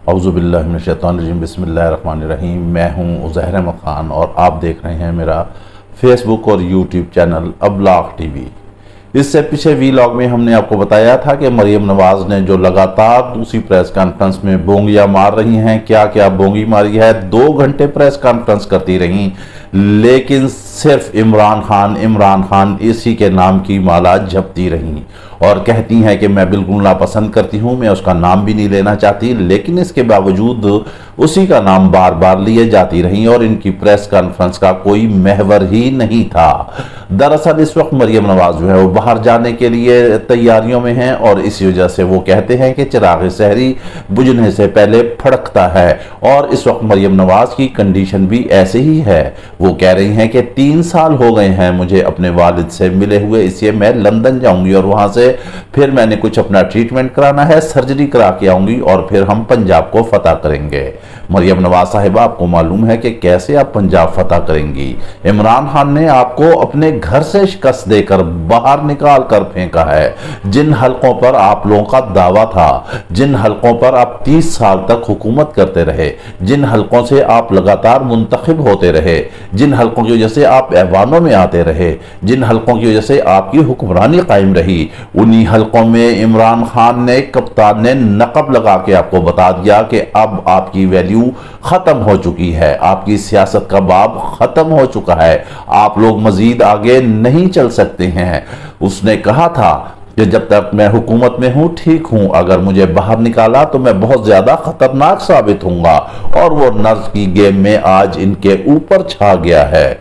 औज़ुबिल्लाहि मिनश्शैतानिर्रजीम बिस्मिल्लाहिर्रहमानिर्रहीम। मैं हूं उज़ैर अहमद ख़ान और आप देख रहे हैं मेरा फेसबुक और यूट्यूब चैनल अब्लाग टीवी। इससे पीछे वीलॉग में हमने आपको बताया था कि मरियम नवाज़ ने जो लगातार दूसरी प्रेस कॉन्फ्रेंस में बोंगियां मार रही हैं, क्या क्या बोंगी मारी है। 2 घंटे प्रेस कॉन्फ्रेंस करती रहीं, लेकिन सिर्फ इमरान खान इसी के नाम की माला जपती रहीं और कहती हैं कि मैं बिल्कुल नापसंद करती हूं, मैं उसका नाम भी नहीं लेना चाहती, लेकिन इसके बावजूद उसी का नाम बार बार लिए जाती रहीं और इनकी प्रेस कॉन्फ्रेंस का कोई महवर ही नहीं था। दरअसल इस वक्त मरियम नवाज जो है वो बाहर जाने के लिए तैयारियों में हैं और इसी वजह से वो कहते हैं कि चिराग शहरी बुझने से पहले फड़कता है और इस वक्त मरियम नवाज की कंडीशन भी ऐसे ही है। वो कह रही हैं कि 3 साल हो गए हैं मुझे अपने वालिद से मिले हुए, इसलिए मैं लंदन जाऊंगी और वहां से फिर मैंने कुछ अपना ट्रीटमेंट कराना है, सर्जरी करा के आऊंगी और फिर हम पंजाब को फतह करेंगे। मरियम नवाज साहिबा, आपको मालूम है कि कैसे आप पंजाब फतह करेंगी। इमरान खान ने आपको अपने घर से शिकस्त देकर बाहर निकाल कर फेंका है। जिन हलकों पर आप लोगों का दावा था, जिन हलकों पर आप 30 साल तक हुकूमत करते रहे, जिन हलकों से आप लगातार मुंतखब होते रहे, जिन हलकों की वजह से आप ऐवानों में आते रहे, जिन हलकों की वजह से आपकी हुक्मरानी कायम रही, उन्हीं हलकों में इमरान खान ने, कप्तान ने नकब लगा के आपको बता दिया कि अब आपकी वैल्यू खत्म हो चुकी है, आपकी सियासत का बाब खत्म हो चुका है, आप लोग मजीद आगे नहीं चल सकते हैं। उसने कहा था कि जब तक मैं हुकूमत में हूं ठीक हूं, अगर मुझे बाहर निकाला तो मैं बहुत ज्यादा खतरनाक साबित होऊंगा और वो नर्स की गेम में आज इनके ऊपर छा गया है।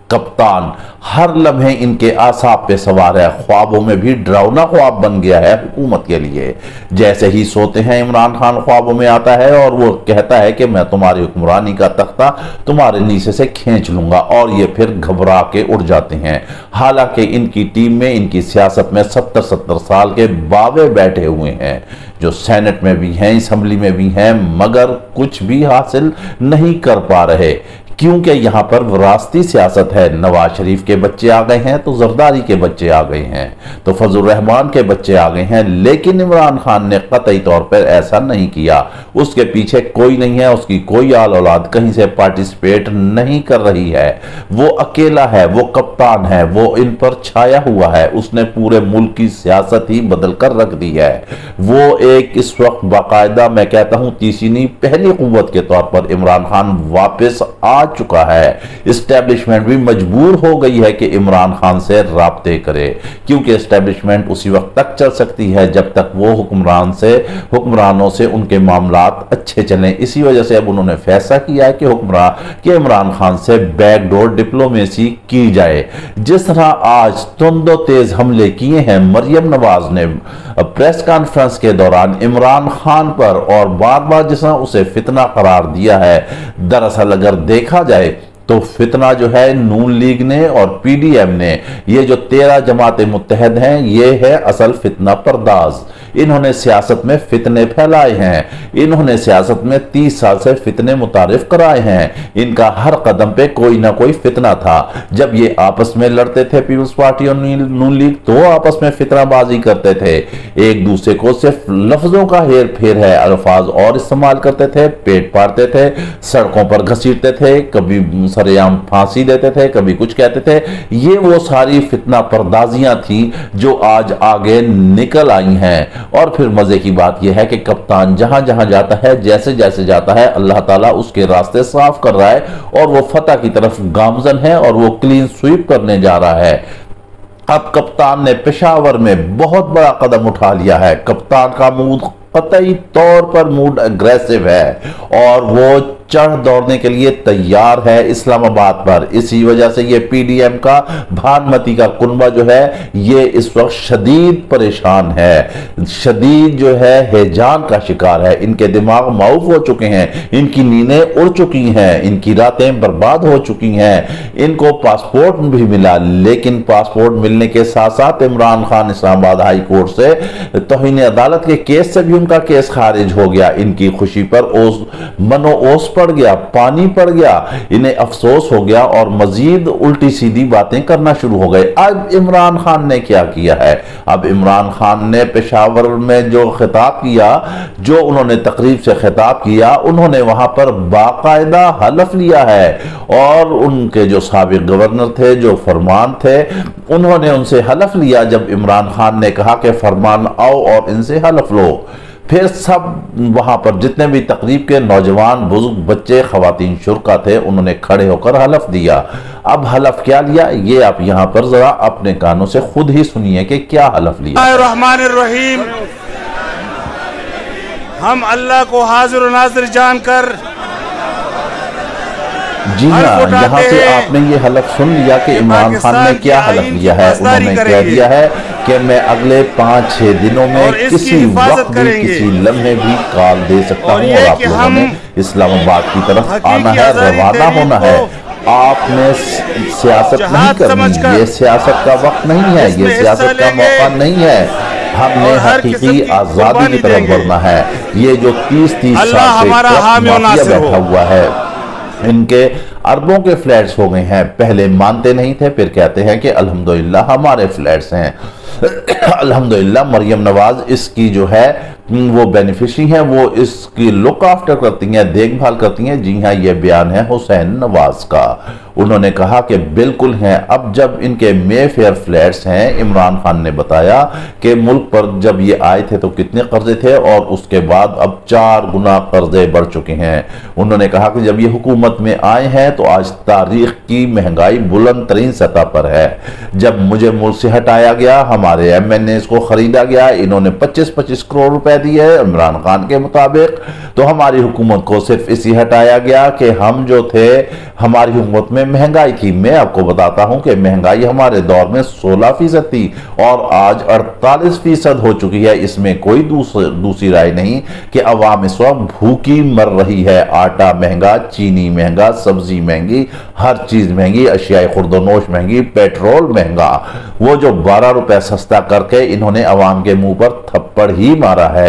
कप्तान हर लम्हे इनके आसाब पे सवार है, ख्वाबों में भी डरावना ख्वाब बन गया है हुकूमत के लिए। जैसे ही सोते हैं इमरान खान ख्वाबों में आता है और वो कहता है कि मैं तुम्हारी हुक्मरानी का तख्ता तुम्हारे नीचे से खींच लूंगा और ये फिर घबरा के उड़ जाते हैं। हालांकि इनकी टीम में, इनकी सियासत में 70-70 साल के बावे बैठे हुए हैं जो सेनेट में भी हैं, असम्बली में भी हैं, मगर कुछ भी हासिल नहीं कर पा रहे क्योंकि यहां पर विरासती सियासत है। नवाज शरीफ के बच्चे आ गए हैं तो जरदारी के बच्चे आ गए हैं, तो फजल रहमान के बच्चे आ गए हैं, लेकिन इमरान खान ने कतई तौर पर ऐसा नहीं किया। उसके पीछे कोई नहीं है, उसकी कोई आल औलाद कहीं से पार्टिसिपेट नहीं कर रही है। वो अकेला है, वो कप्तान है, वो इन पर छाया हुआ है। उसने पूरे मुल्क की सियासत ही बदल कर रख दी है। वो एक इस वक्त बाकायदा, मैं कहता हूं तीसरी नहीं पहली कुव्वत के तौर पर इमरान खान वापस आ चुका है। इस्टेब्लिशमेंट भी मजबूर हो गई है कि इमरान खान से राब्ते करे, क्योंकि इस्टेब्लिशमेंट उसी वक्त तक चल सकती है जब तक वो हुक्मरानों से उनके मामलात अच्छे चलें। इसी वजह से अब उन्होंने फैसला किया है कि इमरान खान से बैकडोर डिप्लोमेसी की जाए। जिस तरह आज तुंदो तेज हमले किए हैं मरियम नवाज ने प्रेस कॉन्फ्रेंस के दौरान इमरान खान पर और बार बार जिस तरह उसे फितना करार दिया है, दरअसल अगर देखा जाए तो फितना जो है नून लीग ने और पीडीएम ने, ये जो 13 जमातें मुत्तहद हैं, ये है असल फितना पर्दाज। इन्होंने सियासत में फितने फैलाए हैं, इन्होंने सियासत में 30 साल से फितने मुतारिफ कराए हैं। इनका हर कदम पे कोई ना कोई फितना था। जब ये आपस में लड़ते थे पीपल्स पार्टी और नून लीग, तो आपस में फितनाबाजी करते थे, एक दूसरे को सिर्फ लफ्जों का हेर फेर है, अल्फाज और इस्तेमाल करते थे, पेट फाड़ते थे, सड़कों पर घसीटते थे, कभी सरेआम फांसी देते थे, कभी कुछ कहते थे। ये वो सारी फितना पर्दाजियां थी जो आज आगे निकल आई हैं। और फिर मजे की बात यह है कि कप्तान जहां जहां जाता है, जैसे जैसे जाता है, अल्लाह ताला उसके रास्ते साफ कर रहा है और वो फतह की तरफ गामजन है और वो क्लीन स्वीप करने जा रहा है। अब कप्तान ने पेशावर में बहुत बड़ा कदम उठा लिया है। कप्तान का मूड कतई तौर पर मूड अग्रेसिव है और वो चढ़ दौड़ने के लिए तैयार है इस्लामाबाद पर। इसी वजह से ये पीडीएम का भानुमति का कुनबा जो है ये इस वक्त शदीद परेशान है, शदीद जो है हैजान का शिकार है। इनके दिमाग माऊफ हो चुके हैं, इनकी नींदें उड़ चुकी हैं, इनकी रातें बर्बाद हो चुकी हैं। इनको पासपोर्ट भी मिला, लेकिन पासपोर्ट मिलने के साथ साथ इमरान खान इस्लामाबाद हाई कोर्ट से तौहीन अदालत के केस से भी उनका केस खारिज हो गया। इनकी खुशी पर मनो ओस पड़ गया, पानी पड़ गया, इन्हें अफसोस हो गया और मजीद उल्टी सीधी बातें करना शुरू हो गए। अब इमरान खान ने क्या किया है? अब इमरान खान ने पेशावर में जो खिताब किया, जो उन्होंने तकरीब से खिताब किया, उन्होंने वहां पर बाकायदा हलफ लिया है और उनके जो साबिक गवर्नर थे, जो फरमान थे, उन्होंने उनसे हलफ लिया। जब इमरान खान ने कहा कि फरमान आओ और इनसे हलफ लो, फिर सब वहां पर जितने भी तकरीब के नौजवान, बुजुर्ग, बच्चे, खवातीन, शुरका थे, उन्होंने खड़े होकर हलफ दिया। अब हलफ क्या लिया, ये आप यहां पर जरा अपने कानों से खुद ही सुनिए कि क्या हलफ लिया। रहमानिर्रहीम, हम अल्लाह को हाजिर और नाज़िर जानकर, जी हाँ, यहाँ से आपने ये हलफ सुन लिया कि इमरान खान ने क्या हलफ लिया है। उन्होंने कह दिया है कि मैं अगले 5-6 दिनों में किसी वक्त भी, किसी लम्हे भी कॉल दे सकता हूँ और आप लोगों ने इस्लामाबाद की तरफ आना है, रवाना होना है। आपने सियासत नहीं करनी, ये सियासत का वक्त नहीं है, ये सियासत का मौका नहीं है। हमने हकीकी आजादी की तरफ बढ़ना है। ये जो 30-30 साल से माफिया बैठा हुआ है, इनके अरबों के फ्लैट्स हो गए हैं। पहले मानते नहीं थे, फिर कहते हैं कि अल्हम्दुलिल्लाह हमारे फ्लैट्स हैं। अल्हम्दुलिल्लाह मरियम नवाज इसकी जो है वो बेनिफिशरी हैं, वो इसकी लुक आफ्टर करती हैं, देखभाल करती हैं। जी हाँ, ये बयान है हुसैन नवाज का। उन्होंने कहा कि बिल्कुल हैं। अब जब इनके मे फेयर फ्लैट्स हैं, इमरान खान ने बताया कि मुल्क पर जब ये आए थे तो कितने कर्जे थे और उसके बाद अब 4 गुना कर्जे बढ़ चुके हैं। उन्होंने कहा कि जब ये हुकूमत में आए हैं तो आज तारीख की महंगाई बुलंद तरीन सतह पर है। जब मुझे मुल्क से हटाया गया, हमारे MNAs को खरीदा गया, इन्होंने 25-25 करोड़ रुपए दिए इमरान खान के मुताबिक, तो हमारी हुकूमत को सिर्फ इसी हटाया गया कि हम जो थे, हमारी हुकूमत में महंगाई थी। मैं आपको बताता हूं कि महंगाई हमारे दौर में 16% थी और आज 48% हो चुकी है। इसमें कोई दूसरी राय नहीं कि अवाम इस वक्त भूखी मर रही है। आटा महंगा, चीनी महंगा, सब्जी महंगी, हर चीज महंगी, अशियाए खुर्दोनोश महंगी, पेट्रोल महंगा। वो जो 12 रुपए सस्ता करके इन्होंने अवाम के मुंह पर थप्पड़ ही मारा है।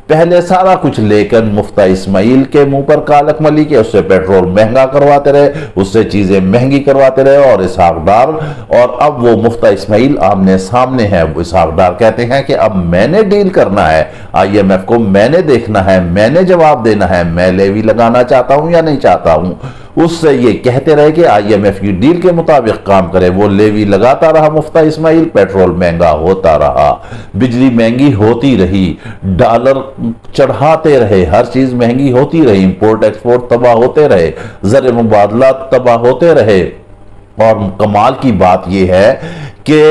पहले सारा कुछ लेकर मुफ्ता इस्माइल के मुंह पर कालक मली के, उससे पेट्रोल महंगा करवाते रहे, उससे चीजें महंगी करवाते रहे और इसहाक डार, और अब वो मुफ्ता इस्माइल आमने सामने है। इसहाक डार कहते हैं कि अब मैंने डील करना है, IMF को मैंने देखना है, मैंने जवाब देना है, मैं लेवी लगाना चाहता हूं या नहीं चाहता हूं। उससे ये कहते रहे कि IMF की डील के मुताबिक काम करे। वो लेवी लगाता रहा मुफ्ता इस्माइल, पेट्रोल महंगा होता रहा, बिजली महंगी होती रही, डॉलर चढ़ाते रहे, हर चीज महंगी होती रही, इंपोर्ट एक्सपोर्ट तबाह होते रहे, ज़र मुबादला तबाह होते रहे। और कमाल की बात यह है कि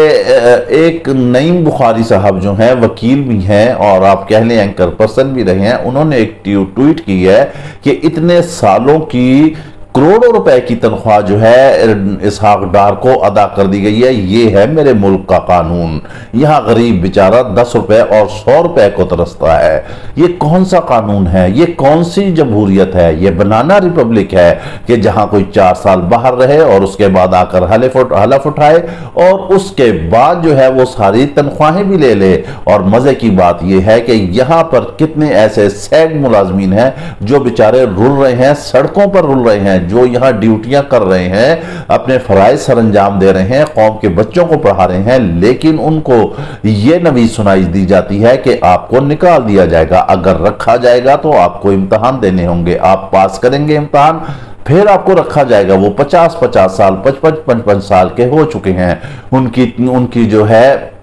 एक नईम बुखारी साहब जो हैं, वकील भी हैं और आप कह लें एंकर पर्सन भी रहे हैं, उन्होंने एक ट्वीट की है कि इतने सालों की करोड़ों रुपए की तनख्वाह जो है इसहाक डार को अदा कर दी गई है। ये है मेरे मुल्क का कानून। यहाँ गरीब बेचारा 10 रुपए और 100 रुपए को तरसता है। ये कौन सा कानून है? ये कौन सी जमहूरियत है? ये बनाना रिपब्लिक है कि जहां कोई 4 साल बाहर रहे और उसके बाद आकर हलफ उठाए और उसके बाद जो है वो सारी तनख्वाहें भी ले ले। और मजे की बात यह है कि यहाँ पर कितने ऐसे सैग मुलाजमीन हैं जो बेचारे रुल रहे हैं, सड़कों पर रुल रहे हैं, जो यहां ड्यूटियां कर रहे हैं, अपने फराइज सरंजाम दे रहे हैं, कौम के बच्चों को पढ़ा रहे हैं, लेकिन उनको यह नवीज सुनाई दी जाती है कि आपको निकाल दिया जाएगा। अगर रखा जाएगा तो आपको इम्तिहान देने होंगे, आप पास करेंगे इम्तिहान, फिर आपको रखा जाएगा। वो 50-50 साल, 55-55 साल के हो चुके हैं। उनकी जो है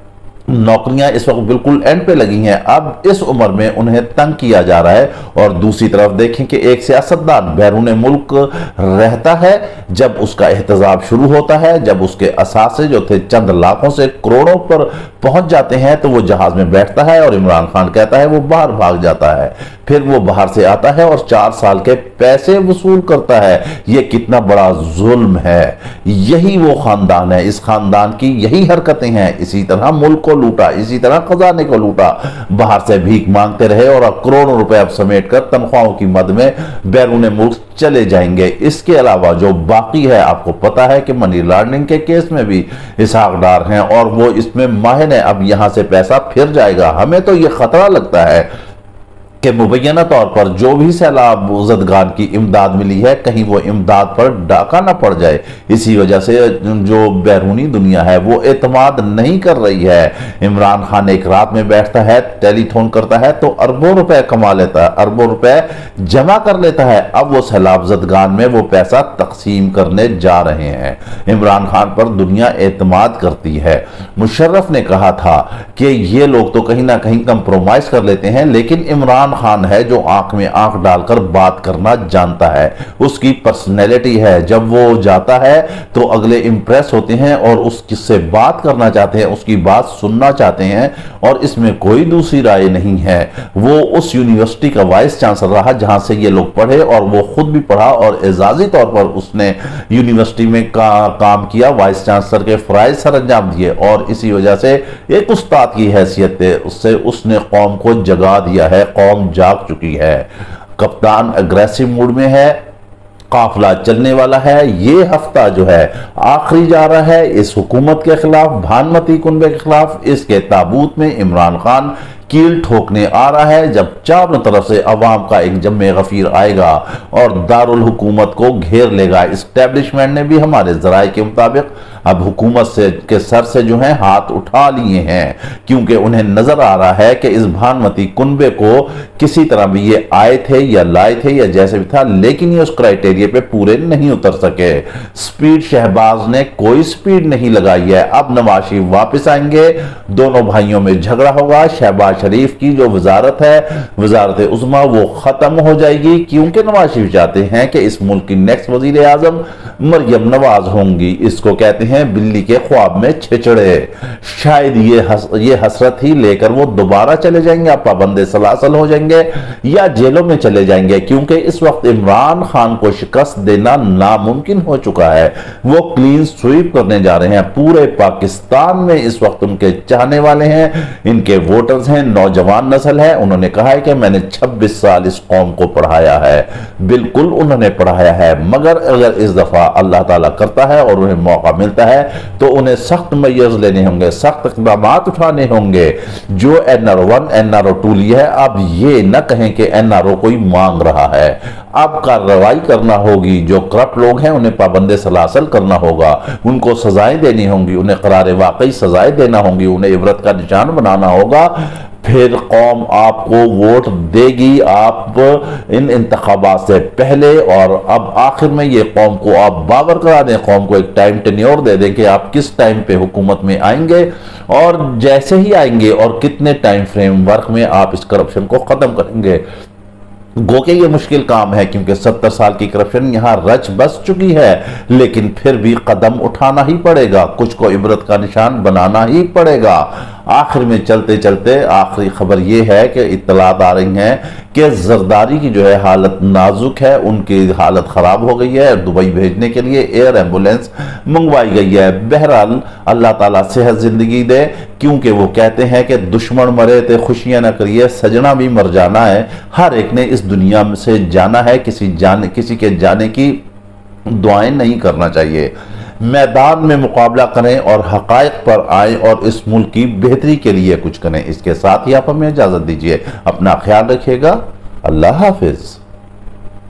नौकरियां इस वक्त बिल्कुल एंड पे लगी हैं। अब इस उम्र में उन्हें तंग किया जा रहा है। और दूसरी तरफ देखें कि एक सियासतदान बैरून मुल्क रहता है, जब उसका एहतजाब शुरू होता है, जब उसके असासे जो थे चंद लाखों से करोड़ों पर पहुंच जाते हैं, तो वो जहाज में बैठता है और इमरान खान कहता है वो बाहर भाग जाता है। फिर वो बाहर से आता है और 4 साल के पैसे वसूल करता है। ये कितना बड़ा जुल्म है। यही वो खानदान है, इस खानदान की यही हरकतें हैं। इसी तरह मुल्क को लूटा, इसी तरह खजाने को लूटा, बाहर से भीख मांगते रहे और करोड़ों रुपए अब समेट कर तनख्वाहों की मद में बैरून मुल्क चले जाएंगे। इसके अलावा जो बाकी है, आपको पता है कि मनी लॉन्ड्रिंग के केस में भी इसहाक डार हैं और वो इसमें माहिर है। अब यहां से पैसा फिर जाएगा। हमें तो ये खतरा लगता है कि मुबैना तौर पर जो भी सैलाब ज़दगान की इमदाद मिली है कहीं वो इमदाद पर डाका ना पड़ जाए। इसी वजह से जो बैरूनी दुनिया है वो एतमाद नहीं कर रही है। इमरान खान एक रात में बैठता है, टेलीथॉन करता है तो अरबों रुपए कमा लेता है, अरबों रुपए जमा कर लेता है। अब वो सैलाब ज़दगान में वो पैसा तकसीम करने जा रहे हैं। इमरान खान पर दुनिया एतमाद करती है। मुशर्रफ ने कहा था कि ये लोग तो कहीं ना कहीं कंप्रोमाइज कर लेते हैं, लेकिन इमरान खान है जो आंख में आंख डालकर बात करना जानता है। उसकी पर्सनैलिटी है, जब वो जाता है तो अगले इंप्रेस होते हैं और उससे बात करना चाहते हैं, उसकी बात सुनना चाहते हैं और इसमें कोई दूसरी राय नहीं है। वो उस यूनिवर्सिटी का वाइस चांसलर रहा जहां से ये लोग पढ़े और वो खुद भी पढ़ा और एजाजी तौर पर उसने यूनिवर्सिटी में काम किया, वाइस चांसलर के फराइज सर अंजाम दिए और इसी वजह से एक उस्ताद की हैसियत है उससे उसने कौम को जगा दिया है। कौम जाग चुकी है। कप्तान अग्रेसिव मूड में है, काफिला चलने वाला है। ये हफ्ता जो है आखिरी जा रहा है इस हुकूमत के खिलाफ, भानमती कुनबे के खिलाफ। इसके ताबूत में इमरान खान कील ठोकने आ रहा है जब चारों तरफ से अवाम का एक जम्मे गफीर आएगा और दारुल हुकूमत को घेर लेगा। इस्टेब्लिशमेंट ने भी हमारे जराये के मुताबिक अब हुकूमत से के सर से जो है हाथ उठा लिए हैं, क्योंकि उन्हें नजर आ रहा है कि इस भानमती कुनबे को किसी तरह भी ये आए थे या लाए थे या जैसे भी था, लेकिन ये उस क्राइटेरिया पे पूरे नहीं उतर सके। स्पीड शहबाज ने कोई स्पीड नहीं लगाई है। अब नवाज शरीफ वापस आएंगे, दोनों भाइयों में झगड़ा होगा। शहबाज शरीफ की जो वजारत है, वजारत उज़्मा, वो खत्म हो जाएगी, क्योंकि नवाज शरीफ चाहते हैं कि इस मुल्क की नेक्स्ट वजीर आजम मरियम नवाज होंगी। इसको कहते हैं बिल्ली के ख्वाब में छिचड़े। शायद ये हसरत ही लेकर वो दोबारा चले जाएंगे, आप पाबंदे सलासल हो जाएंगे या जेलों में चले जाएंगे, क्योंकि इस वक्त इमरान खान को शिकस्त देना नामुमकिन हो चुका है। वो क्लीन स्वीप करने जा रहे हैं। पूरे पाकिस्तान में इस वक्त उनके चाहने वाले हैं, इनके वोटर्स हैं, नौजवान नस्ल है। उन्होंने कहा है कि मैंने 26 साल इस कौम को पढ़ाया है। बिल्कुल उन्होंने पढ़ाया है, मगर अगर इस दफा अल्लाह ताला करता है और उन्हें मौका मिलता है तो उन्हें सख्त मेजर्स लेने होंगे, सख्त इक़दाम उठाने होंगे। जो NRO 1 NRO 2 लिया है, अब ये न कहें कि NRO कोई मांग रहा है। अब कार्रवाई करना होगी। जो करप्ट लोग हैं उन्हें पाबंदे सलासल करना होगा, उनको सजाएं देनी होंगी, उन्हें करारे वाकई सजाएं देना होंगी, उन्हें इबरत का निशान बनाना होगा। फिर कौम आपको वोट देगी। आप इन इंतखाबात से पहले और अब आखिर में ये कौम को आप बावर करा दें, कौम को एक टाइम टेन्योर दे दें कि आप किस टाइम पे हुकूमत में आएंगे और जैसे ही आएंगे और कितने टाइम फ्रेम वर्क में आप इस करप्शन को खत्म करेंगे। गो के ये मुश्किल काम है, क्योंकि 70 साल की करप्शन यहां रच बस चुकी है, लेकिन फिर भी कदम उठाना ही पड़ेगा, कुछ को इबरत का निशान बनाना ही पड़ेगा। आखिर में चलते चलते आखिरी खबर यह है कि इत्तलात आ रही हैं कि जरदारी की जो है हालत नाजुक है, उनकी हालत खराब हो गई है। दुबई भेजने के लिए एयर एम्बुलेंस मंगवाई गई है। बहरहाल अल्लाह ताला सेहत जिंदगी दे, क्योंकि वो कहते हैं कि दुश्मन मरे तो खुशियां न करिए, सजना भी मर जाना है। हर एक ने इस दुनिया से जाना है, किसी के जाने की दुआएं नहीं करना चाहिए। मैदान में मुकाबला करें और हकायक पर आए और इस मुल्क की बेहतरी के लिए कुछ करें। इसके साथ ही आप हमें इजाजत दीजिए। अपना ख्याल रखिएगा। अल्लाह हाफिज।